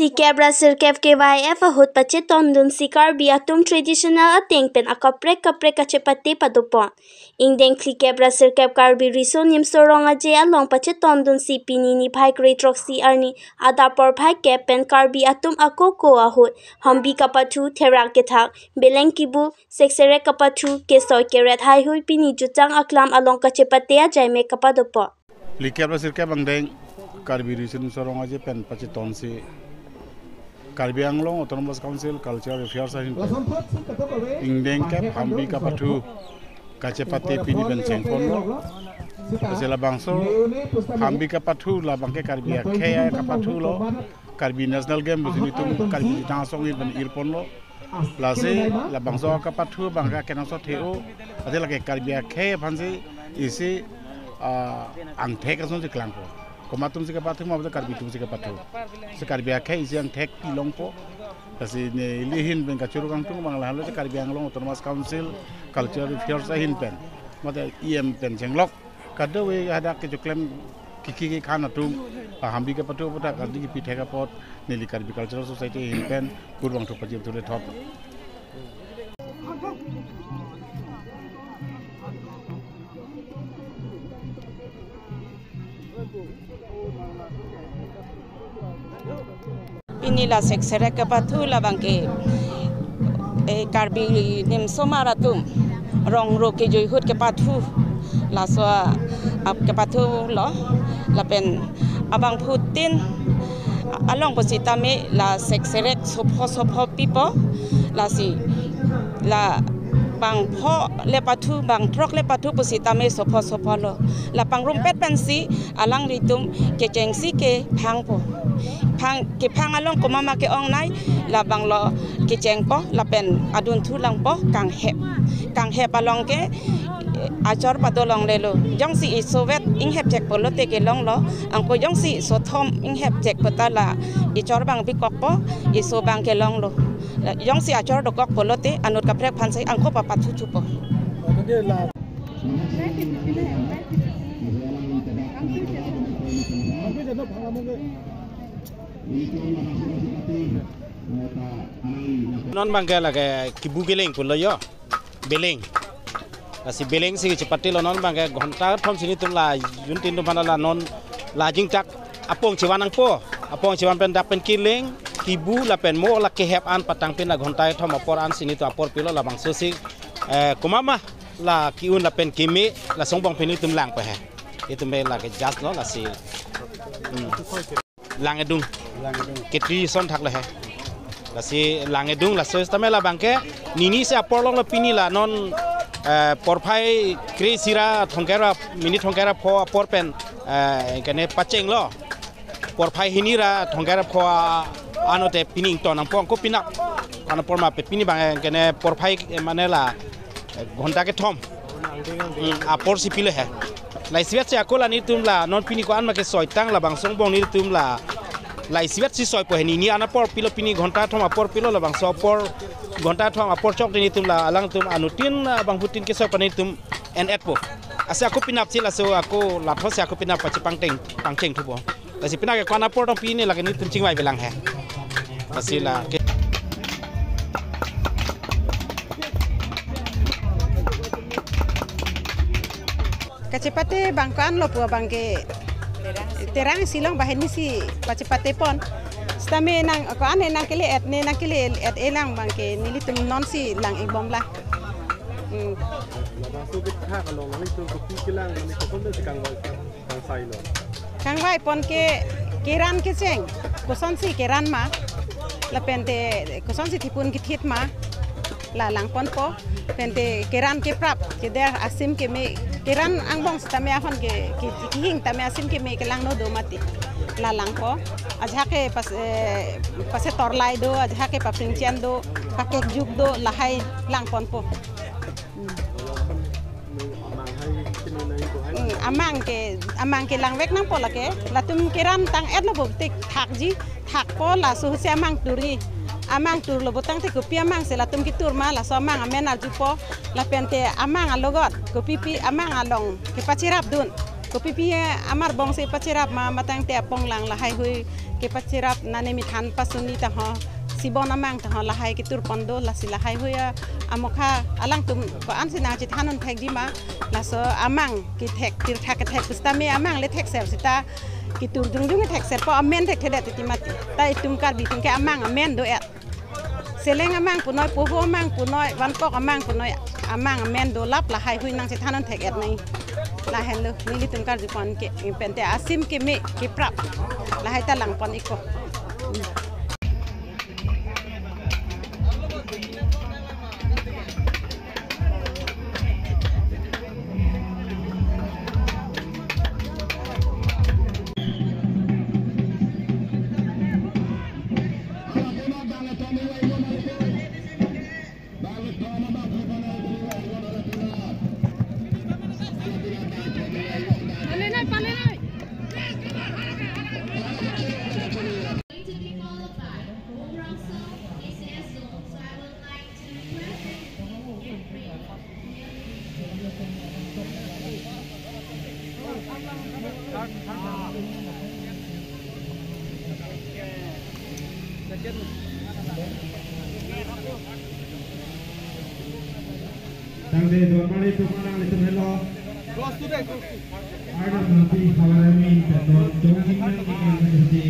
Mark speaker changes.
Speaker 1: Flikeb Rasil Kev KYF ahut pachet tondun sikar bi atum traditional ateng pen akaprek kacepate padopon. Ingdeng Flikeb Rasil Kev karbi rison yim sorong aje along pachet tondun si pinini bhai grey troxy arni adapor bhai kep pen karbi atum akoko ahut hambi kapatu terak kethak beleng kibu seksere kapatu kesoy keret hai hui pini jutang aklam along kacepate ajai me kapadopon.
Speaker 2: Flikeb Rasil Kev angdeng karbi rison sorong aje pen pachet ton si Karbi Anglong Autonomous Council Cultural Affairs Ingdeng Kep Hambi Kapatu Kacepate Pini Ben Sengkono Sela Bangso Hambi Kapatu La Bangke Karbi Kea Kapatu Lo Karbi National Game Businitum Karbi Tangsong Ben Irpono Lase La Bangso Kapatu Bangka Kenaso Teo Adela ke Karbi Kea Pansi isi Angtek Ason si Klangpo Komatum sika patu mau karbi tum sika patu. Sekarbi akai isi yang tek pilong po. Kasi ne lihin ben kacuru kang tung mang lahalo sekarbi Anglong Autonomous Council Cultural Affairs hin pen. Mata IM pen jenglok. Kada we ada ke joklem kiki khana tum hambi ke patu pota kardi ki pithe ka pot neli karbi Cultural Society hin pen kurwang thok pajib thule thot.
Speaker 3: Inilah seksere kapatu la bangke karbi nim somaratum rong ro ke joihut kapatu la so ap kapatu lo la pen abang Putin along positame la seksere sopo pipo la si la bang pho le patu bang trok le patu positame sopo lo la pang rumpet pensi alang ritum ke jengsi ke phangpo ke phang along ko mama ke ong nai la bang lo ke jengpo la pen adun thu lang po kang hep along ke achor padolong le lo jong si sovet ing hep jek polo te ke long lo ang ko jong si so thom ing hep jek patala i chor bang bi kok po i so bang ke long lo jong si achor do kok polo te anut ka prek phan sai ang ko pa thu chu po
Speaker 4: non bangke la ke kibu geleng pun lo yo beleng asi beleng si cepati lo non bangke gonta thom sini tum la yuntin tum la non la jingtak apong ciwanang po apong ciwan pen dak pen kileng kibu la pen mo la ke hep an patang pen la gonta thom apor an sini tu apor pilo la bang sosi kumama la kiun la pen kimi la songbong pen tum lang pe he itu me la ke jas lo la si langedung ketri son thak la he la si langedung la so tame la bangke nini se apor long la pini la non porphai kri sira thongkera mini thongkera pho apor pen kene pacheng lo porphai hinira thongkera pho anote pining ton ang pong ko pinak ana porma pe pini bang kene porphai mane la ghonta ke thom apor si pile he lai siwet se akola ni tum la non pini ko an ma ke soitang la bang songbong ni tum la lai siwet si soi po ni ana por pilo pini ghonta thom apor pilo la bang so por ghonta thom apor chok ni tum la alang tum anutin bang Putin ke so pani tum en po ase aku pinap si la so aku la tho se aku pinap pa pangcheng thu bo la si pinap ke kwana por dong pini la ke ni tum chingwai belang he asi la
Speaker 5: Kacepate bangkan lo pua bangke terang silong bahini si kacepate pon stame nang ko ane nang kile et ne nang kile et elang bangke nili tum non si lang ibom la kang vai pon ke keran ke seng koson si keran ma la pente koson si tipun kithit ma la lang pon po pente keran ke prap ke der asim ke me keran angbong stame ahon ke hing tame asim ke me ke lang no do mati la lang po ajha ke pas torlai do ajha ke papringchian do pakek juk do lahai lang pon po amang ke lang vek nang po la ke latum keran tang et lo tik thak ji thak po la su se amang turi amang tur lo botang te kopi amang se latum ki tur ma la so amang amen al jupo la pente amang alogot kopi pi amang along ke pachirap dun Kopi amar bong se pacirap matang te ponglang lahai hui ke pacirap nane mithan pasuni ta ho sibon amang ta ho lahai ke tur pondo lasi lahai hui amokha alang tum ko ansina chi thanon thek di ma laso amang ki thek tir thak thek pusta me amang le thek sel sita ki tur dung dung thek sel po amen thek theda ti mati tai tum kar bi tum ke amang amen do et seleng amang punoi poho amang punoi wan pok amang punoi amang amen do lap lahai hui nang chi thanon thek et nei la hello ni tum kar jupon ke pente asim ke me ke prap la hai ta lang pon iko
Speaker 6: Tangde dormani tumana itu melo. Ada nanti kalau ini kita dongeng kita nanti